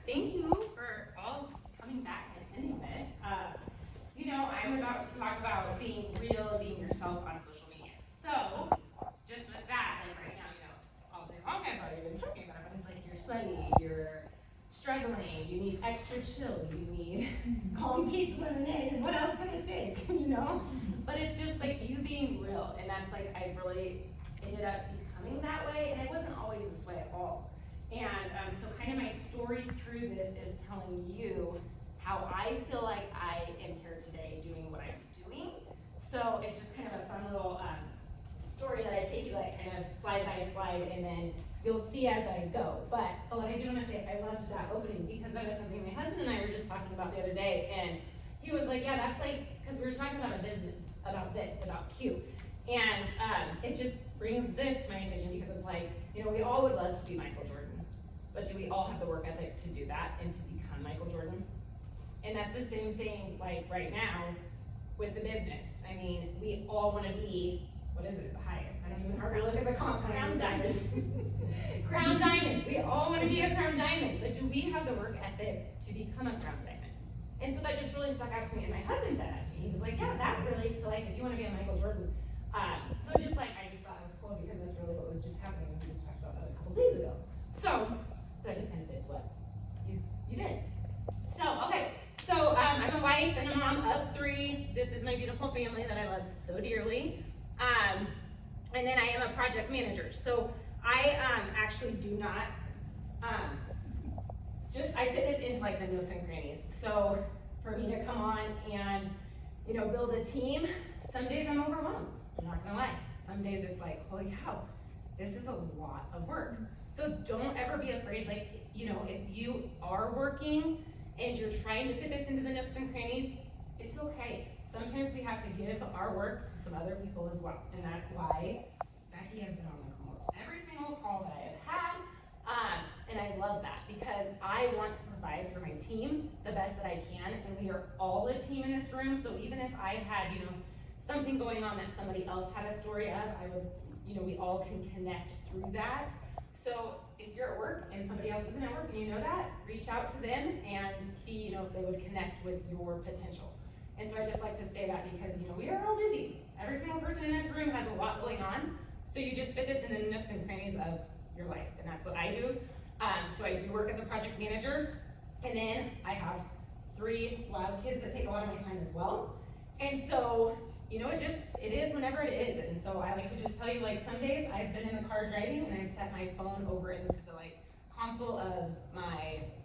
Thank you for all coming back and attending this. I'm about to talk about being real, being yourself on social media. So, just with that, like right now, all day long I've already been talking about it, but it's like you're sweaty, you're struggling, you need extra chill, you need calm peach lemonade, what else can it take? But it's just like you being real, and that's like I've really ended up becoming that way, and I wasn't always this way at all. And so kind of my story through this is telling you how I feel like I am here today doing what I'm doing. So it's just kind of a fun little story that I take you like kind of slide by slide, and then you'll see as I go. But what I do want to say, I loved that opening because that is something my husband and I were just talking about the other day, and he was like, yeah, that's like, because we were talking about a business, about Q. And it just brings this to my attention because it's like, we all would love to be Michael Jordan. But do we all have the work ethic to do that and to become Michael Jordan? And that's the same thing like right now with the business. I mean, we all want to be, what is it, the highest? I don't even hardly look at the comp. Crown diamond. Crown diamond. We all want to be a crown diamond. But do we have the work ethic to become a crown diamond? And so that just really stuck out to me. And my husband said that to me. He was like, yeah, that relates to like if you want to be a Michael Jordan. So just like I just thought it was cool because that's really what was just happening. We just talked about that a couple days ago. So that just kind of fits what you did. So, okay. So I'm a wife and a mom of 3. This is my beautiful family that I love so dearly. And then I am a project manager. So I actually do not, I fit this into like the nooks and crannies. So for me to come on and, build a team, some days I'm overwhelmed. I'm not gonna lie. Some days it's like, holy cow, this is a lot of work. So don't ever be afraid, like, if you are working and you're trying to fit this into the nooks and crannies, it's okay. Sometimes we have to give our work to some other people as well. And that's why Becky has been on like almost every single call that I have had. And I love that because I want to provide for my team the best that I can. And we are all a team in this room. So even if I had, something going on that somebody else had a story of, I would, we all can connect through that. So if you're at work and somebody else isn't at work and you know that, reach out to them and see, if they would connect with your potential. And so I just like to say that because, we are all busy. Every single person in this room has a lot going on. So you just fit this in the nooks and crannies of your life. And that's what I do. So I do work as a project manager. And then I have 3 wild kids that take a lot of my time as well. And so, it is whenever it is. And so I like to just tell you, like, some days I've been in the car driving and I've set my phone over into the, console of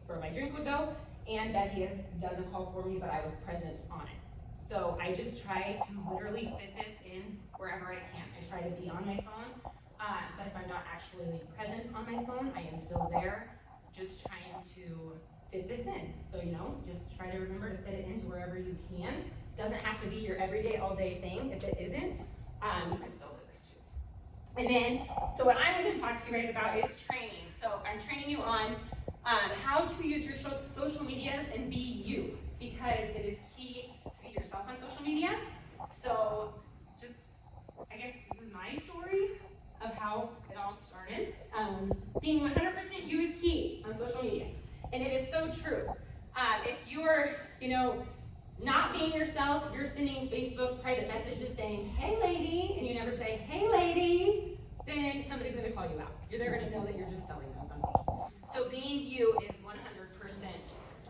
where my drink would go. And Becky has done the call for me, but I was present on it. So I just try to literally fit this in wherever I can. I try to be on my phone, but if I'm not actually present on my phone, I am still there, just trying to fit this in. So, just try to remember to fit it into wherever you can. Doesn't have to be your everyday, all day thing. If it isn't, you can still do this too. And then, so what I'm going to talk to you guys about is training. So I'm training you on how to use your social medias and be you, because it is key to be yourself on social media. So just, I guess this is my story of how it all started. Being 100% you is key on social media. And it is so true. If you're, not being yourself, you're sending Facebook private messages saying, hey lady, and you never say, hey lady, then somebody's gonna call you out. They're gonna know that you're just selling them something. So being you is 100%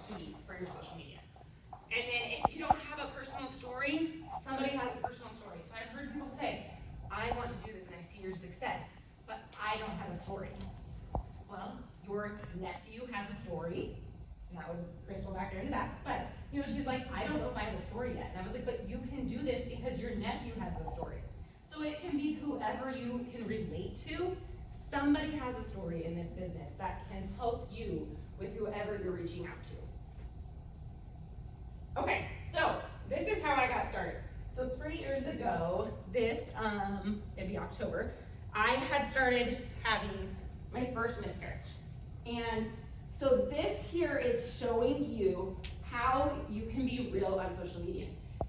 key for your social media. And then if you don't have a personal story, somebody has a personal story. So I've heard people say, I want to do this and I see your success, but I don't have a story. Well, your nephew has a story. And that was Crystal back there in the back. But, she's like, I don't know if I have a story yet. And I was like, but you can do this because your nephew has a story. So it can be whoever you can relate to. Somebody has a story in this business that can help you with whoever you're reaching out to. Okay, so this is how I got started. So 3 years ago, it'd be October, I had started having my first miscarriage. And so this here is showing you how you can be real on social media.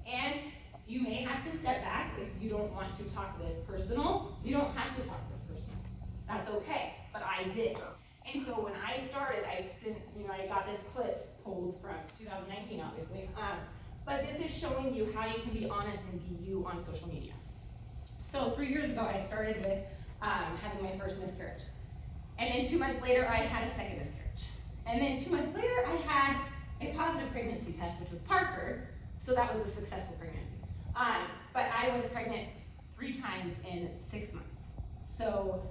And you may have to step back if you don't want to talk this personal. You don't have to talk this personal. That's okay, but I did. And so when I started, I got this clip pulled from 2019, obviously. But this is showing you how you can be honest and be you on social media. So 3 years ago, I started with having my first miscarriage. And then 2 months later, I had a second miscarriage. And then 2 months later, I had a positive pregnancy test, which was Parker. So that was a successful pregnancy. But I was pregnant 3 times in 6 months. So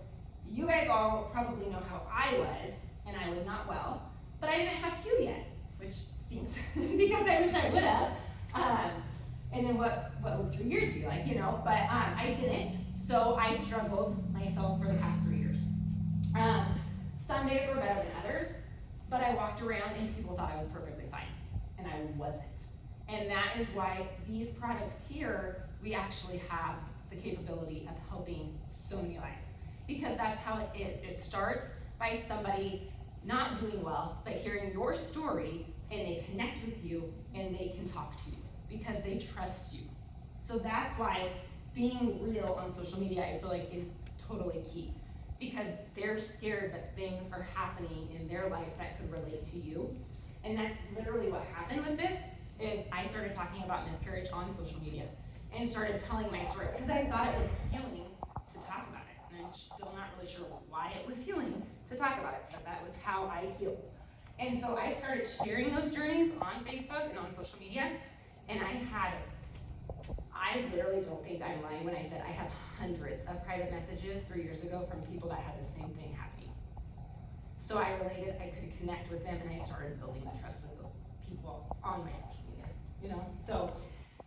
you guys all probably know how I was, and I was not well, but I didn't have Q yet, which stinks because I wish I would have. And then what would 3 years be like, But I didn't, so I struggled myself for the past 3 years. Some days were better than others, but I walked around and people thought I was perfectly fine, and I wasn't. And that is why these products here, we actually have the capability of helping so many lives. Because that's how it is. It starts by somebody not doing well, but hearing your story, and they connect with you, and they can talk to you because they trust you. So that's why being real on social media, I feel like, is totally key. Because they're scared that things are happening in their life that could relate to you. And that's literally what happened with this, is I started talking about miscarriage on social media and started telling my story because I thought it was healing to talk about it. And I'm still not really sure why it was healing to talk about it, but that was how I healed. And so I started sharing those journeys on Facebook and on social media, and I literally don't think I'm lying when I said I have hundreds of private messages 3 years ago from people that had the same thing happening. So I related, I could connect with them, and I started building that trust with those people on my social media, So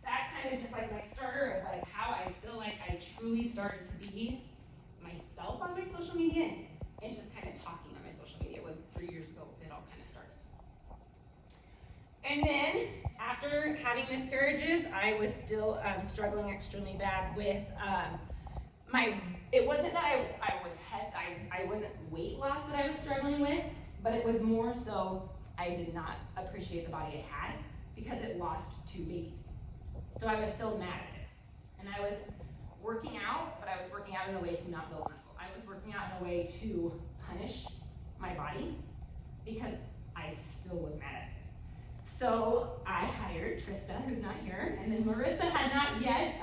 that's kind of just like my starter of like how I feel like I truly started to be myself on my social media, and just kind of talking on my social media was 3 years ago it all kind of started. And then after having miscarriages, I was still struggling extremely bad with it wasn't that I wasn't weight loss that I was struggling with, but it was more so I did not appreciate the body I had because it lost 2 babies. So I was still mad at it. And I was working out, but I was working out in a way to not build muscle. I was working out in a way to punish my body because I still was mad at it. So I hired Trista, who's not here, and then Marissa had not yet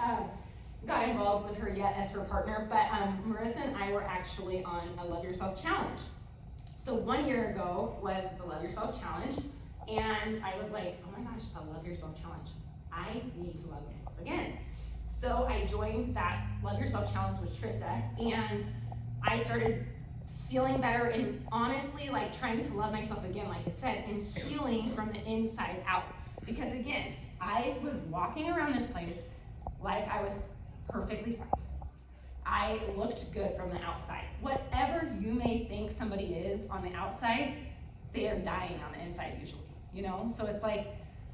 got involved with her yet as her partner, but Marissa and I were actually on a Love Yourself Challenge. So 1 year ago was the Love Yourself Challenge, and I was like, oh my gosh, a Love Yourself Challenge. I need to love myself again. So I joined that Love Yourself Challenge with Trista, and I started feeling better and honestly like trying to love myself again, like it said, and healing from the inside out. Because again, I was walking around this place like I was perfectly fine. I looked good from the outside. Whatever you may think somebody is on the outside, they are dying on the inside usually, So it's like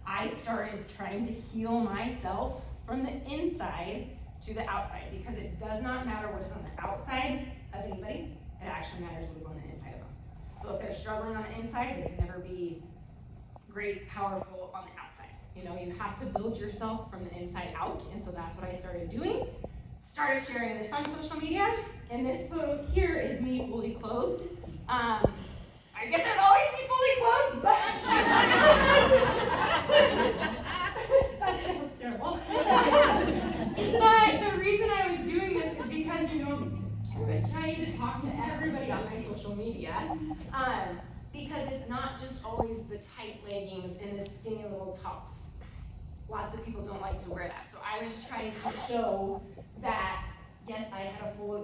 I started trying to heal myself from the inside to the outside, because it does not matter what is on the outside of anybody. It actually matters what is on the inside of them. So if they're struggling on the inside, they can never be great, powerful on the outside. You have to build yourself from the inside out, and so that's what I started doing. Started sharing this on social media, and this photo here is me fully clothed. I guess I'd always be fully clothed, but that sounds terrible. But the reason I was doing this is because, I was trying to talk to everybody on my social media, because it's not just always the tight leggings and the skinny little tops. Lots of people don't like to wear that. So I was trying to show that, yes,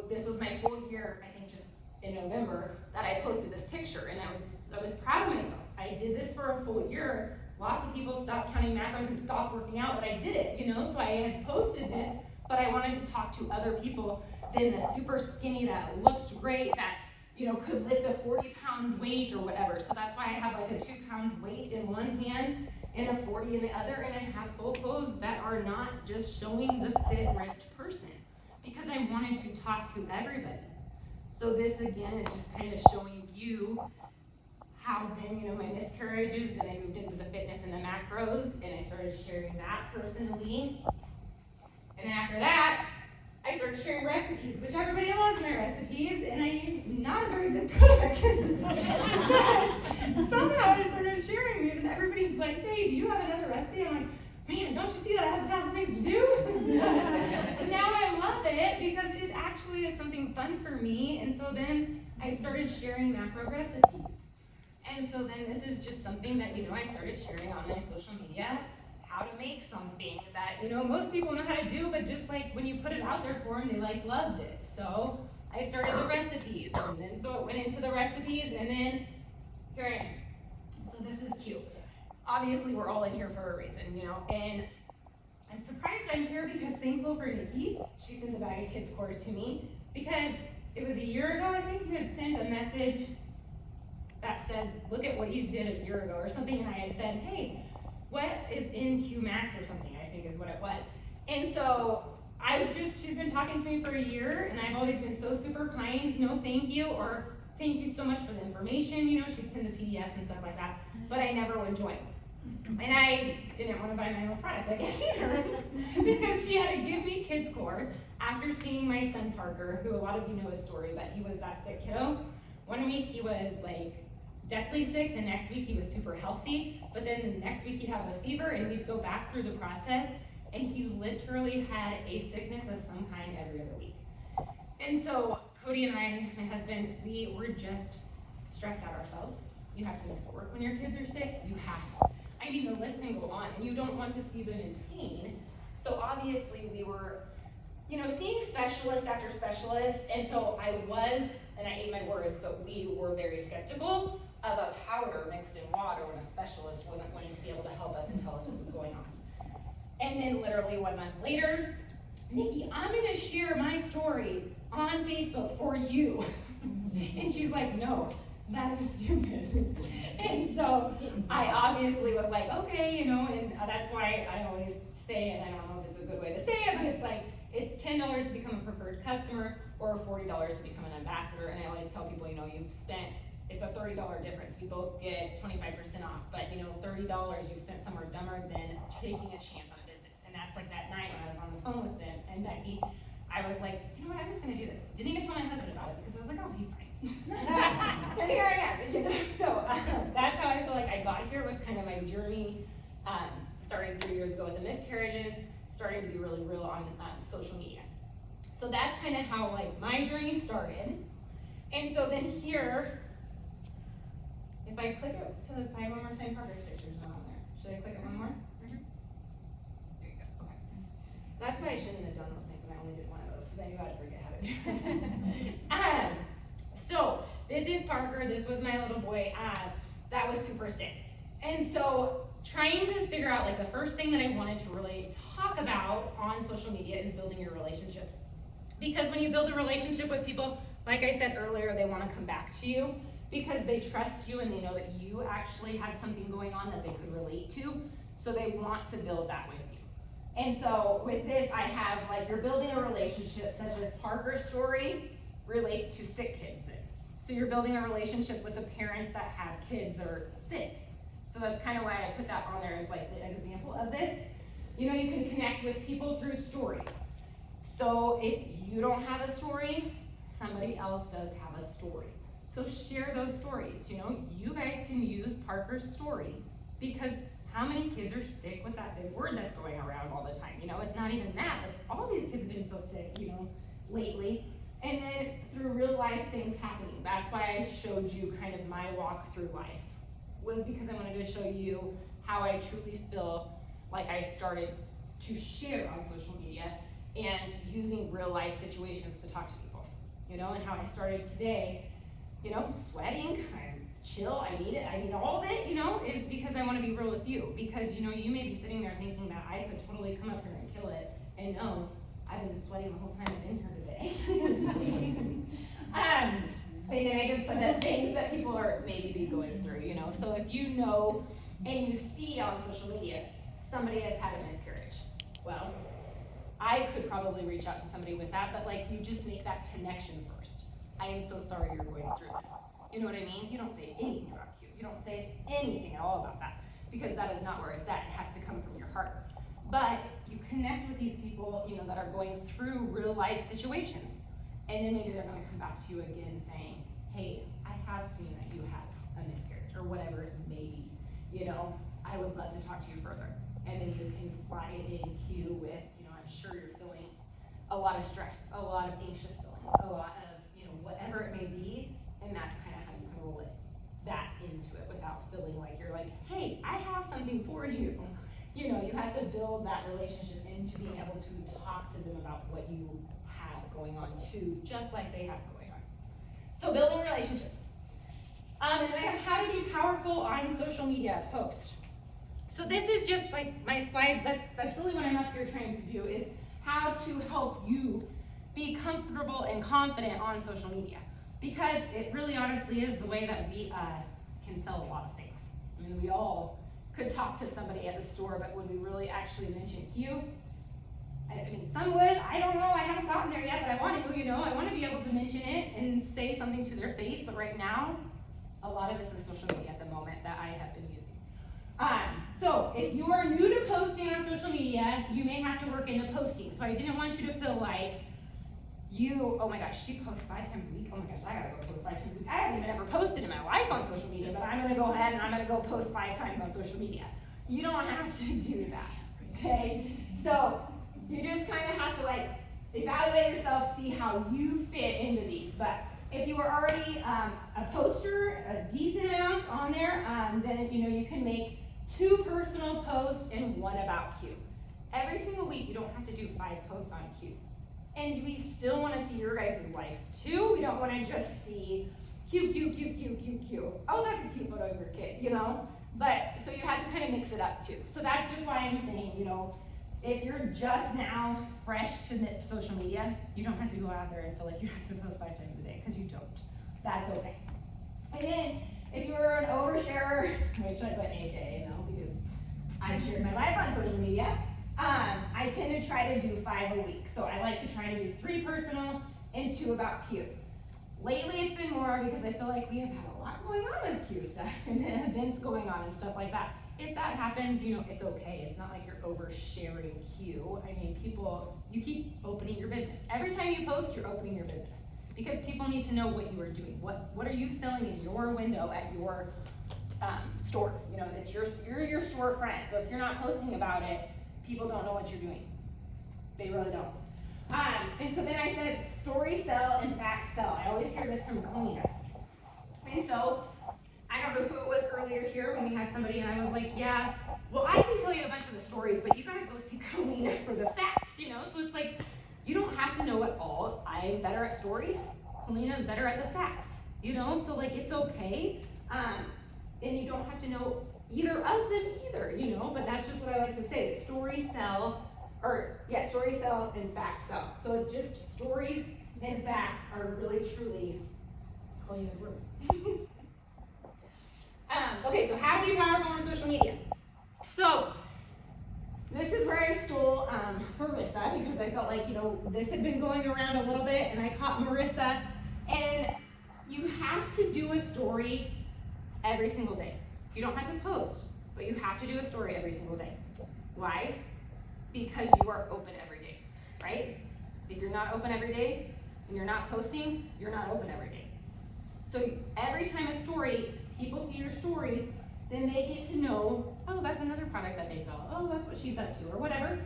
this was my full year, I think just in November, that I posted this picture, and I was proud of myself. I did this for a full year. Lots of people stopped counting macros and stopped working out, but I did it, So I had posted this, but I wanted to talk to other people than the super skinny that looked great, that could lift a 40-pound weight or whatever. So that's why I have like a 2-pound weight in one hand and a 40 in the other, and I have full clothes that are not just showing the fit, ripped person, because I wanted to talk to everybody. So this again is just kind of showing you how then, my miscarriages, and I moved into the fitness and the macros, and I started sharing that personally. And then after that, I started sharing recipes, which everybody loves my recipes, and I'm not a very good cook. Somehow I started sharing these, and everybody's like, hey, do you have another recipe? I'm like, man, don't you see that I have 1,000 things to do? And now I love it because it actually is something fun for me, and so then I started sharing macro recipes. And so then this is just something that, I started sharing on my social media, how to make something that, most people know how to do, but just like when you put it out there for them, they loved it. So I started the recipes, and then so it went into the recipes, and then here I am. So this is cute. Obviously we're all in here for a reason, and I'm surprised I'm here because thankful for Nikki. She sent a bag of kids' core to me because it was a year ago, I think you had sent a message that said, look at what you did a year ago or something, and I had said, hey, what is in QMax or something, I think is what it was. And so she's been talking to me for a year, and I've always been so super kind, thank you, or thank you so much for the information, she'd send the PDFs and stuff like that, but I never would join. And I didn't want to buy my own product, I guess, either, because she had to give me kids core after seeing my son Parker, who a lot of you know his story, but he was that sick kiddo. One week he was deathly sick, the next week he was super healthy, but then the next week he'd have a fever, and we'd go back through the process, and he literally had a sickness of some kind every other week. And so Cody and I, my husband, we were just stressed out ourselves. You have to miss work when your kids are sick, you have to. I mean, the list can go on, and you don't want to see them in pain. So obviously we were, seeing specialist after specialist, and so I was, and I ate my words, but we were very skeptical of a powder mixed in water when a specialist wasn't going to be able to help us and tell us what was going on. And then literally 1 month later, Nikki, I'm gonna share my story on Facebook for you. And she's like, no, that is stupid. And so I obviously was like, okay, and that's why I always say it, and I don't know if it's a good way to say it, but it's $10 to become a preferred customer or $40 to become an ambassador. And I always tell people, it's a $30 difference. We both get 25% off, but $30 you've spent somewhere dumber than taking a chance on a business. And that's like that night when I was on the phone with them and Becky, I was like, you know what, I'm just gonna do this. Didn't even tell my husband about it because I was like, oh, he's fine. And here I am, So that's how I feel like I got here, was kind of my journey, starting 3 years ago with the miscarriages, starting to be really real on social media. So that's kind of how my journey started. And so then here, if I click it to the side one more time, Parker's picture's not on there. Should I click it one more? Mm-hmm. There you go, okay. That's why I shouldn't have done those things, and I only did one of those, because I knew I'd forget how to do it. So, this is Parker, this was my little boy, that was super sick. And so, trying to figure out, the first thing that I wanted to really talk about on social media is building your relationships. Because when you build a relationship with people, like I said earlier, they want to come back to you because they trust you and they know that you actually had something going on that they could relate to. So they want to build that with you. And so with this, I have you're building a relationship, such as Parker's story relates to sick kids then. So you're building a relationship with the parents that have kids that are sick. So that's kind of why I put that on there as the example of this. You can connect with people through stories. So if you don't have a story, somebody else does have a story. So share those stories. You guys can use Parker's story, because how many kids are sick with that big word that's going around all the time? It's not even that, but all these kids have been so sick, lately. And then through real life things happening. That's why I showed you kind of my walk through life, was because I wanted to show you how I truly feel like I started to share on social media and using real life situations to talk to people, and how I started today, sweating, I'm chill, I need it, I need all of it, is because I want to be real with you, because, you may be sitting there thinking that I could totally come up here and kill it, and no, I've been sweating the whole time I've been here today. And then I just put the things that people are maybe going through, so if you know and you see on social media somebody has had a miscarriage, well, I could probably reach out to somebody with that, but you just make that connection first. I am so sorry you're going through this. You know what I mean? You don't say anything about you. You don't say anything at all about that, because that is not where it's at. It has to come from your heart. but you connect with these people, you know, that are going through real life situations. And then maybe they're gonna come back to you again saying, hey, I have seen that you have a miscarriage, or whatever it may be. You know, I would love to talk to you further. And then you can slide in cue with, you know, I'm sure you're feeling a lot of stress, a lot of anxious feelings, a lot of, you know, whatever it may be, and that's kind of how you can roll that into it without feeling like you're like, hey, I have something for you. You know, you have to build that relationship into being able to talk to them about what you have going on too, just like they have going on. So building relationships. And then I have how to be powerful on social media post. So this is just like my slides, that's really what I'm up here trying to do, is how to help you be comfortable and confident on social media. Because it really honestly is the way that we can sell a lot of things. I mean, we all could talk to somebody at the store, but would we really actually mention Q? I mean, some would, I don't know, I haven't gotten there yet, but I want to, you know, I want to be able to mention it and say something to their face, but right now, a lot of this is social media at the moment that I have been using. So if you are new to posting on social media, you may have to work into posting. So I didn't want you to feel like oh my gosh, she posts 5 times a week. Oh my gosh, I gotta go post 5 times a week. I haven't even ever posted in my life on social media, but I'm gonna go ahead and I'm gonna go post 5 times on social media. You don't have to do that, okay? So you just kind of have to like evaluate yourself, see how you fit into these. But if you are already a poster, a decent amount on there, then you know you can make 2 personal posts and 1 about Q. Every single week, you don't have to do 5 posts on Q. And we still want to see your guys' life too. We don't want to just see Q, Q, Q, Q, Q, Q. Oh, that's a cute photo of your kid, you know? But, so you have to kind of mix it up too. So that's just why I'm saying, you know, if you're just now fresh to social media, you don't have to go out there and feel like you have to post 5 times a day, because you don't. That's okay. And then, if you're an oversharer, which I put AKA now because I've shared my life on social media, I tend to try to do 5 a week. So I like to try to do 3 personal and 2 about Q. Lately it's been more because I feel like we have had a lot going on with Q stuff and events going on and stuff like that. If that happens, you know, it's okay. It's not like you're oversharing Q. I mean, you keep opening your business. Every time you post, you're opening your business. Because people need to know what you are doing. What are you selling in your window at your store? You know, you're your store friend. So if you're not posting about it, people don't know what you're doing. They really don't. And so then I said, stories sell and facts sell. I always hear this from Kalina. And so, I don't know who it was earlier here when we had somebody and I was like, yeah, well I can tell you a bunch of the stories, but you gotta go see Kalina for the facts, you know? So it's like, you don't have to know it all. I'm better at stories. Kalina's better at the facts, you know? So like, it's okay. And you don't have to know either of them either, you know? But that's just what I like to say. Stories sell, stories sell and facts sell. So it's just stories and facts are really truly Kalina's words. Okay, so how to be powerful on social media. So this is where I stole Marissa because I felt like, you know, this had been going around a little bit and I caught Marissa. And you have to do a story every single day. You don't have to post, but you have to do a story every single day. Why? Because you are open every day, right? If you're not open every day and you're not posting, you're not open every day. So every time a story, people see your stories, then they get to know, oh, that's another product that they sell. Oh, that's what she's up to, or whatever.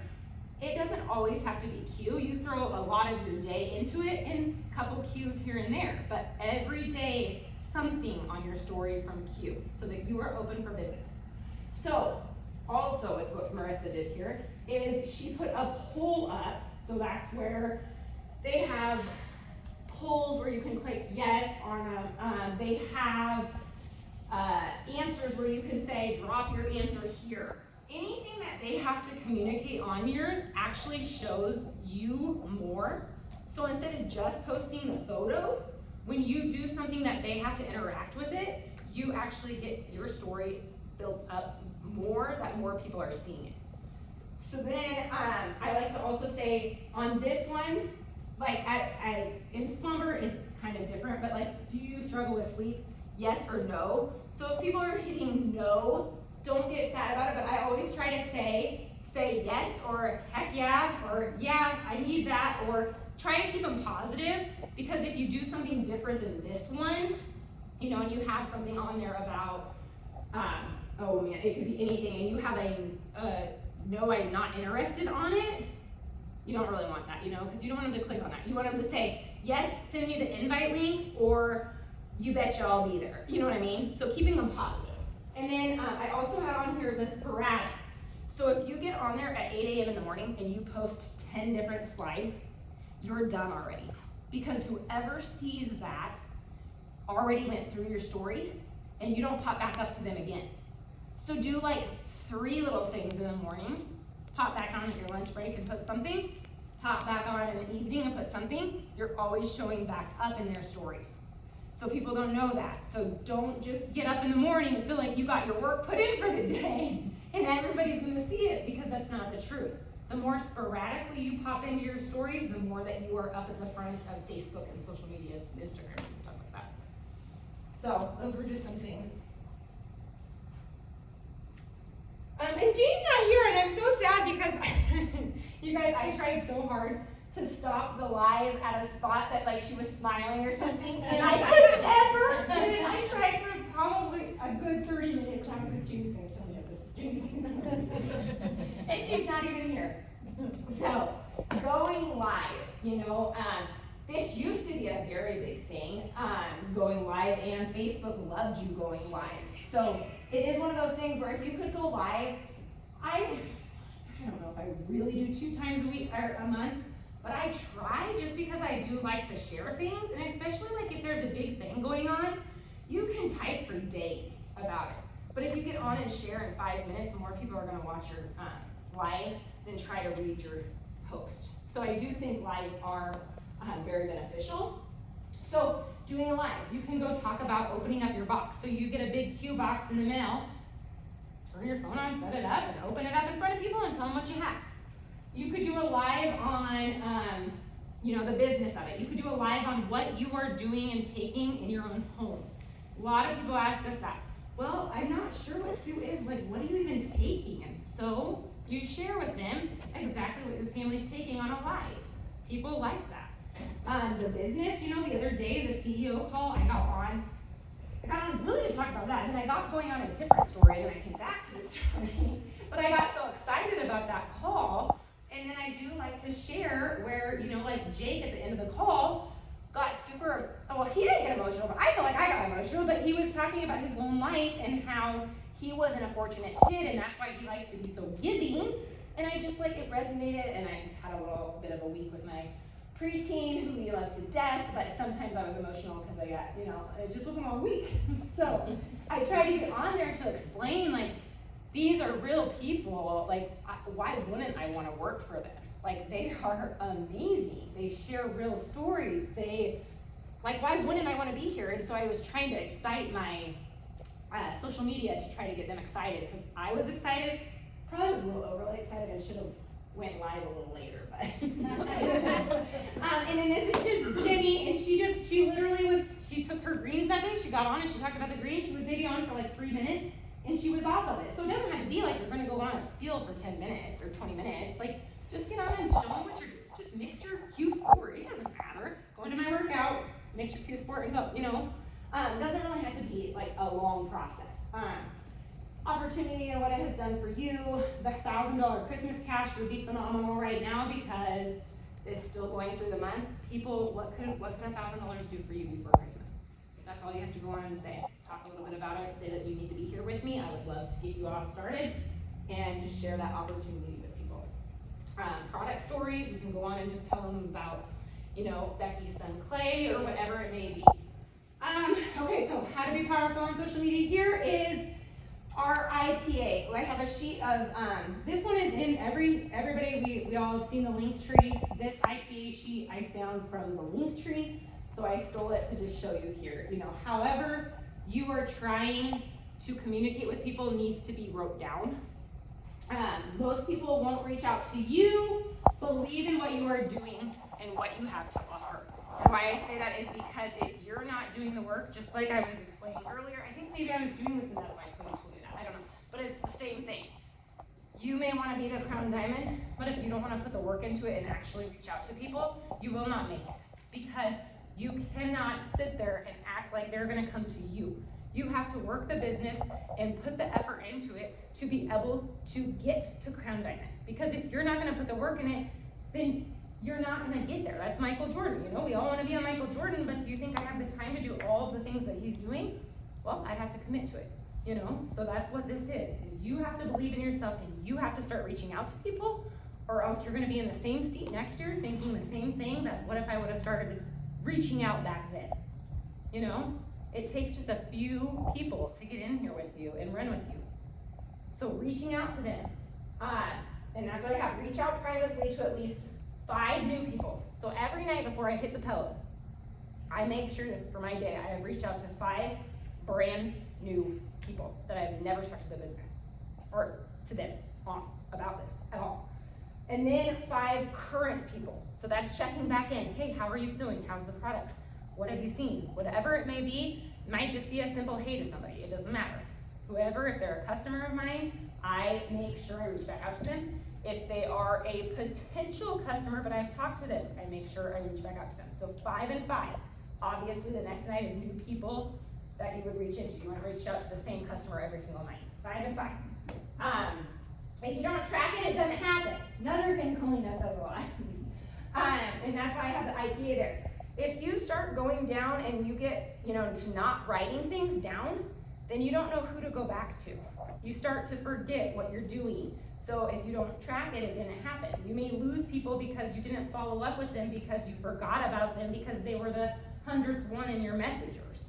It doesn't always have to be Q. You throw a lot of your day into it and a couple Qs here and there, but every day, something on your story from Q, so that you are open for business. So, also with what Marissa did here, is she put a poll up, so that's where they have polls where you can click yes on them. They have answers where you can say, drop your answer here. Anything that they have to communicate on yours actually shows you more. So instead of just posting the photos, when you do something that they have to interact with it, you actually get your story built up more, that more people are seeing it. So then I like to also say on this one, like in slumber is kind of different, but like, do you struggle with sleep? Yes or no? So if people are hitting no, don't get sad about it, but I always try to say say yes or heck yeah or yeah, I need that, or try to keep them positive, because if you do something different than this one, you know, and you have something on there about, oh man, it could be anything, and you have a no, I'm not interested on it, you don't really want that, you know, because you don't want them to click on that. You want them to say, yes, send me the invite link, or you betcha I'll be there. You know what I mean? So keeping them positive. And then I also had on here the sporadic. So if you get on there at 8 a.m. in the morning and you post 10 different slides, you're done already. Because whoever sees that already went through your story, and you don't pop back up to them again. So do like 3 little things in the morning, pop back on at your lunch break and put something, pop back on in the evening and put something. You're always showing back up in their stories. So people don't know that. So don't just get up in the morning and feel like you got your work put in for the day and everybody's gonna see it, because that's not the truth. The more sporadically you pop into your stories, the more that you are up at the front of Facebook and social media, Instagrams and stuff like that. So those were just some things. And Jean's not here, and I'm so sad because you guys, I tried so hard to stop the live at a spot that like she was smiling or something, and I could never. And I tried for probably a good 30 minutes, and I was like, Jean's gonna kill me at this. Jean's gonna and she's not even here. So going live, you know, this used to be a very big thing, going live, and Facebook loved you going live. So it is one of those things where if you could go live, I don't know if I really do 2 times a week or a month, but I try, just because I do like to share things, and especially like if there's a big thing going on, you can type for days about it. But if you get on and share in 5 minutes, more people are gonna watch your live than try to read your post. So I do think lives are very beneficial. So doing a live, you can go talk about opening up your box. So you get a big Q box in the mail, turn your phone on, set it up, and open it up in front of people and tell them what you have. You could do a live on, you know, the business of it. You could do a live on what you are doing and taking in your own home. A lot of people ask us that. Well, I'm not sure what Q is. Like, what are you even taking? And so you share with them exactly what your family's taking on a live. People like that. The business, you know, the other day, the CEO call, I got on really to talk about that, and then I got going on a different story, and I came back to this story, but I got so excited about that call, and then I do like to share where, you know, like Jake at the end of the call got super, well, he didn't get emotional, but I feel like I got emotional, but he was talking about his own life and how he wasn't a fortunate kid, and that's why he likes to be so giving, and I just, like, it resonated, and I had a little bit of a week with my preteen who we love to death, but sometimes I was emotional because I got, you know, it just wasn't all week. So I tried to get on there to explain, like, these are real people. Like, why wouldn't I want to work for them? Like, they are amazing. They share real stories. Like, why wouldn't I want to be here? And so I was trying to excite my social media to try to get them excited, because I was excited. Probably was a little overly excited and should have went live a little later, but and then this is just Jenny, and she literally she took her greens that day, she got on and she talked about the greens, she was maybe on for like 3 minutes, and she was off of it. So it doesn't have to be like you're gonna go on a spiel for 10 minutes or 20 minutes, like just get on and show them what just mix your Q sport, it doesn't matter. Go into my workout, mix your Q sport and go, you know. Doesn't really have to be like a long process. Opportunity and what it has done for you. The $1,000 Christmas cash would be phenomenal right now because it's still going through the month. People, what could $1,000 do for you before Christmas? That's all you have to go on and say. Talk a little bit about it, say that you need to be here with me. I would love to get you all started, and just share that opportunity with people. Product stories, you can go on and just tell them about, you know, Becky's son Clay or whatever it may be. Okay, so how to be powerful on social media. Here is our IPA. I have a sheet of, this one is in everybody, we all have seen the link tree. This IPA sheet I found from the link tree, so I stole it to just show you here. You know, however you are trying to communicate with people needs to be wrote down. Most people won't reach out to you. Believe in what you are doing and what you have to offer. And why I say that is because if you're not doing the work, just like I was explaining earlier, I think maybe I was doing this and that's why I couldn't told you that, I don't know. But it's the same thing. you may want to be the crown diamond, but if you don't want to put the work into it and actually reach out to people, you will not make it. Because you cannot sit there and act like they're going to come to you. You have to work the business and put the effort into it to be able to get to crown diamond. Because if you're not going to put the work in it, then you're not going to get there. That's Michael Jordan. You know, we all want to be a Michael Jordan, but do you think I have the time to do all the things that he's doing? Well, I'd have to commit to it. You know, so that's what this is you have to believe in yourself and you have to start reaching out to people, or else you're going to be in the same seat next year thinking the same thing, that what if I would have started reaching out back then? You know, it takes just a few people to get in here with you and run with you. So reaching out to them, and that's what I have. Reach out privately to at least 5 new people. So every night before I hit the pillow, I make sure that for my day I have reached out to 5 brand new people that I've never talked to the business or to them about this at all. And then 5 current people. So that's checking back in. Hey, how are you feeling? How's the products? What have you seen? Whatever it may be, it might just be a simple hey to somebody. It doesn't matter. Whoever, if they're a customer of mine, I make sure I reach back out to them. If they are a potential customer, but I've talked to them, I make sure I reach back out to them. So 5 and 5. Obviously, the next night is new people that you would reach into. You want to reach out to the same customer every single night. 5 and 5. If you don't track it, it doesn't happen. Another thing Colleen says a lot. And that's why I have the IPA there. If you start going down and you get, to not writing things down, then you don't know who to go back to. You start to forget what you're doing. So if you don't track it, it didn't happen. You may lose people because you didn't follow up with them, because you forgot about them, because they were the 100th one in your messengers.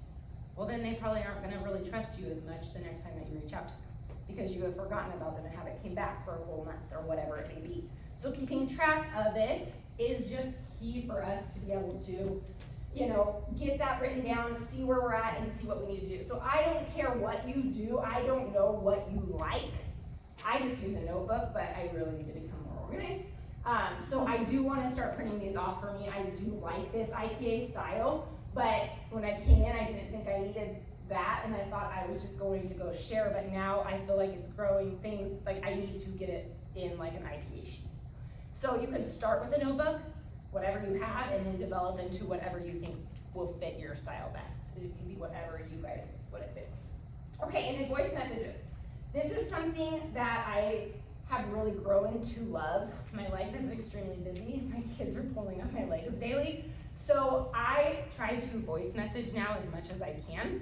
Well, then they probably aren't going to really trust you as much the next time that you reach out to them, because you have forgotten about them and haven't came back for a full month or whatever it may be. So keeping track of it is just key for us to be able to, get that written down, see where we're at, and see what we need to do. So I don't care what you do. I don't know what you like. I just use a notebook, but I really need to become more organized. So I do want to start printing these off for me. I do like this IPA style, but when I came in, I didn't think I needed that, and I thought I was just going to go share, but now I feel like it's growing things, like I need to get it in like an IPA sheet. So you can start with a notebook, whatever you have, and then develop into whatever you think will fit your style best. It can be whatever you guys, what it fits. Okay, and then voice messages. This is something that I have really grown to love. My life is extremely busy. My kids are pulling on my legs daily. So I try to voice message now as much as I can.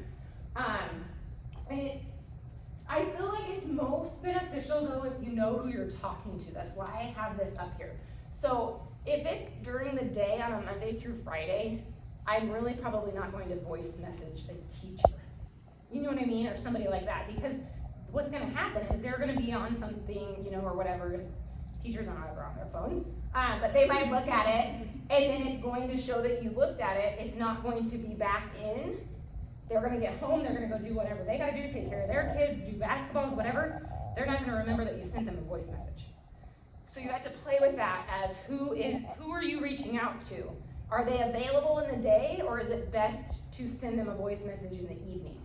And I feel like it's most beneficial though if you know who you're talking to. That's why I have this up here. So if it's during the day on a Monday through Friday, I'm really probably not going to voice message a teacher. You know what I mean? Or somebody like that. Because what's going to happen is they're going to be on something, or whatever. Teachers aren't ever on their phones. But they might look at it, and then it's going to show that you looked at it. It's not going to be back in. They're going to get home. They're going to go do whatever they got to do, take care of their kids, do basketballs, whatever. They're not going to remember that you sent them a voice message. So you have to play with that as who are you reaching out to? Are they available in the day, or is it best to send them a voice message in the evening?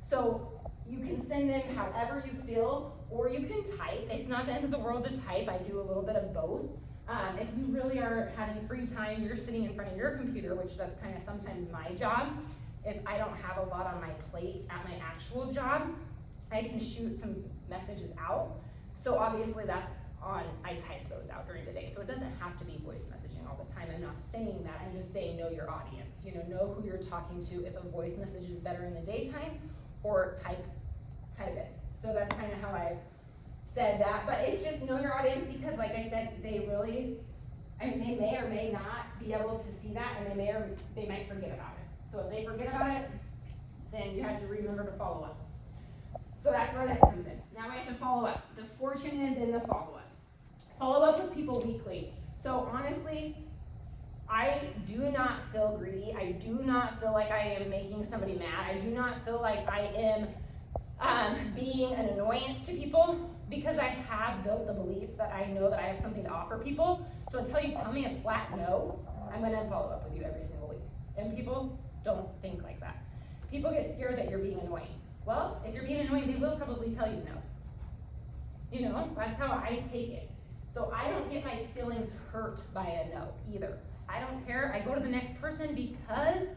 So you can send them however you feel, or you can type. It's not the end of the world to type. I do a little bit of both. If you really are having free time, you're sitting in front of your computer, which that's kind of sometimes my job. If I don't have a lot on my plate at my actual job, I can shoot some messages out. So obviously I type those out during the day. So it doesn't have to be voice messaging all the time. I'm not saying that. I'm just saying know your audience. Know who you're talking to. If a voice message is better in the daytime, or type it. So that's kind of how I said that. But it's just know your audience, because like I said, they may or may not be able to see that, and they might forget about it. So if they forget about it, then you have to remember to follow up. So that's where this comes in. Now we have to follow up. The fortune is in the follow-up. Follow up with people weekly. So honestly, I do not feel greedy. I do not feel like I am making somebody mad. I do not feel like I am being an annoyance to people, because I have built the belief that I know that I have something to offer people. So until you tell me a flat no, I'm going to follow up with you every single week. And people don't think like that. People get scared that you're being annoying. Well, if you're being annoying, they will probably tell you no. That's how I take it. So I don't get my feelings hurt by a no either. I don't care. I go to the next person because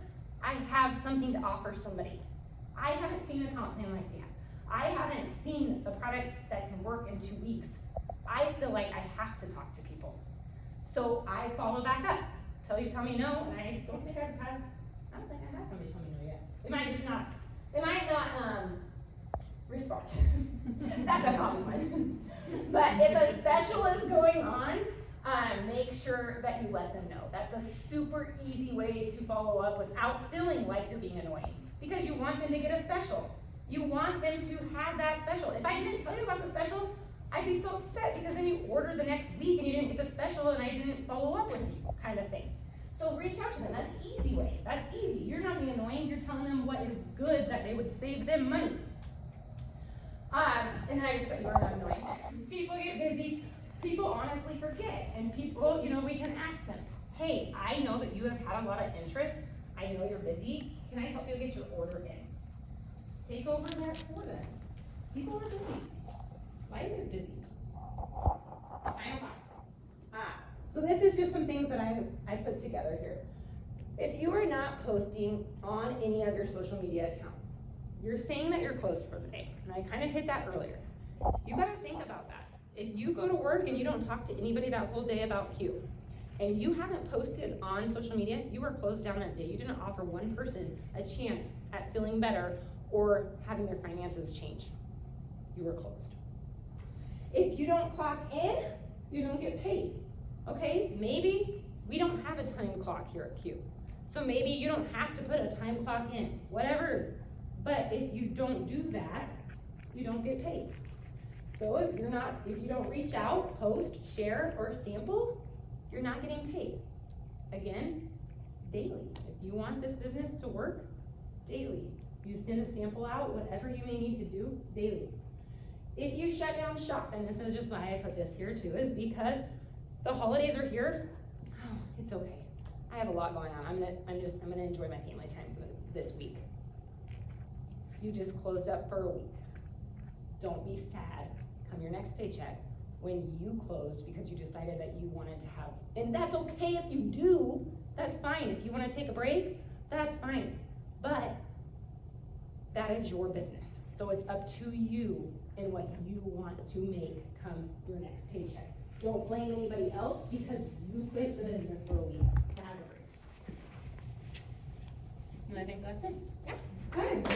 I have something to offer somebody. I haven't seen a comp plan like that. I haven't seen the products that can work in 2 weeks. I feel like I have to talk to people. So I follow back up till you tell me no, and I don't think I've had somebody tell me no yet. They might not respond. That's a common one. But if a special is going on, make sure that you let them know. That's a super easy way to follow up without feeling like you're being annoying, because you want them to get a special. You want them to have that special. If I didn't tell you about the special, I'd be so upset because then you ordered the next week and you didn't get the special and I didn't follow up with you, kind of thing. So reach out to them. That's the easy way. That's easy. You're not being annoying. You're telling them what is good that they would save them money. And I just thought you are not annoying. People get busy. People honestly forget. And people, we can ask them, hey, I know that you have had a lot of interest. I know you're busy. Can I help you get your order in? Take over that for them. People are busy. Life is busy. Final thoughts. So this is just some things that I put together here. If you are not posting on any of your social media accounts, you're saying that you're closed for the day. And I kind of hit that earlier. You gotta think about that. If you go to work and you don't talk to anybody that whole day about Q, and you haven't posted on social media, you were closed down that day. You didn't offer one person a chance at feeling better or having their finances change. You were closed. If you don't clock in, you don't get paid. Okay, maybe we don't have a time clock here at Q. So maybe you don't have to put a time clock in, whatever. But if you don't do that, you don't get paid. So if you don't reach out, post, share, or sample, you're not getting paid. Again, daily. If you want this business to work, daily. You send a sample out, whatever you may need to do, daily. If you shut down shop, and this is just why I put this here too, is because the holidays are here. Oh, it's okay. I have a lot going on. I'm gonna enjoy my family time this week. You just closed up for a week. Don't be sad. Come your next paycheck when you closed because you decided that you wanted to have, and that's okay if you do. That's fine. If you want to take a break, that's fine. But that is your business. So it's up to you and what you want to make come your next paycheck. Don't blame anybody else because you quit the business for a week to have a break. And I think that's it. Yeah. Good.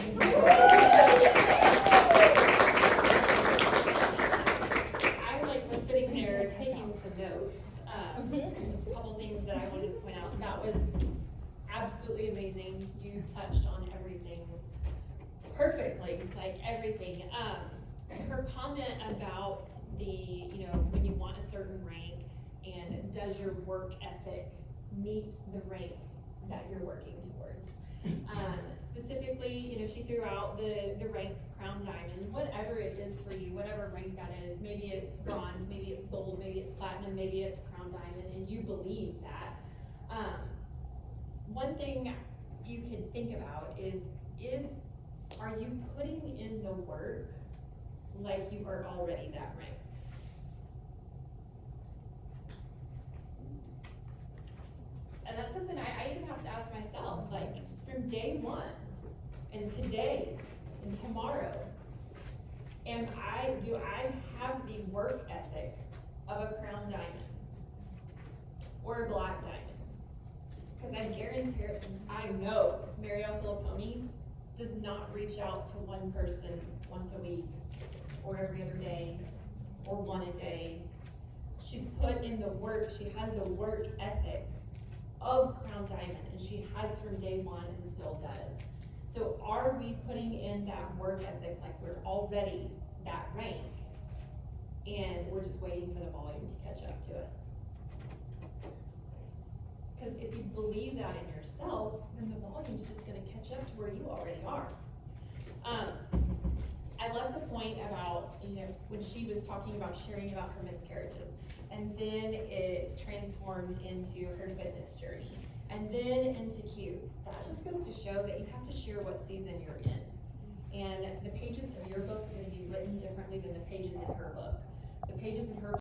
I was sitting there taking some notes. Just a couple things that I wanted to point out. That was absolutely amazing. You touched on everything perfectly, like everything. Her comment about when you want a certain rank, and does your work ethic meet the rank that you're working towards? Specifically, she threw out the rank Crown Diamond, whatever it is for you, whatever rank that is. Maybe it's bronze, maybe it's gold, maybe it's platinum, maybe it's Crown Diamond, and you believe that. One thing you can think about is are you putting in the work like you are already that rank? And that's something I even have to ask myself, like from day one and today and tomorrow, do I have the work ethic of a Crown Diamond or a Black Diamond? Because I know Marielle Filipponi does not reach out to one person once a week or every other day or one a day. She's put in the work. She has the work ethic of Crown Diamond, and she has from day one and still does. So are we putting in that work ethic like we're already that rank and we're just waiting for the volume to catch up to us? Because if you believe that in yourself, then the volume's just going to catch up to where you already are. I love the point about, when she was talking about sharing about her miscarriages, and then it transformed into her fitness journey, and then into Q. That just goes to show that you have to share what season you're in. And the pages of your book are gonna be written differently than the pages in her book. The pages in her